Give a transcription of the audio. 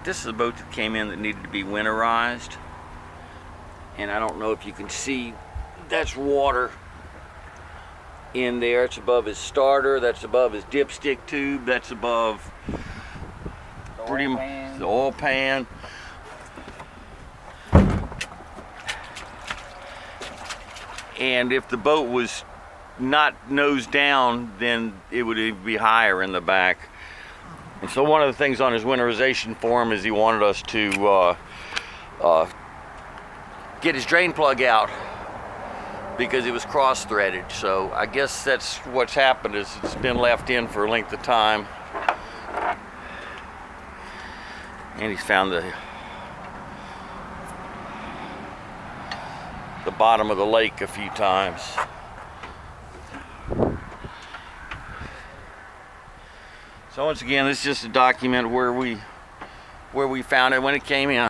This is a boat that came in that needed to be winterized. And I don't know if you can see, that's water in there. It's above his starter, that's above his dipstick tube, that's above the oil pan. And if the boat was not nose down, then it would be higher in the back. And so one of the things on his winterization form is he wanted us to get his drain plug out because it was cross-threaded. So I guess that's what's happened, is it's been left in for a length of time. And he's found the bottom of the lake a few times. So once again, this is just a document where we found it when it came in.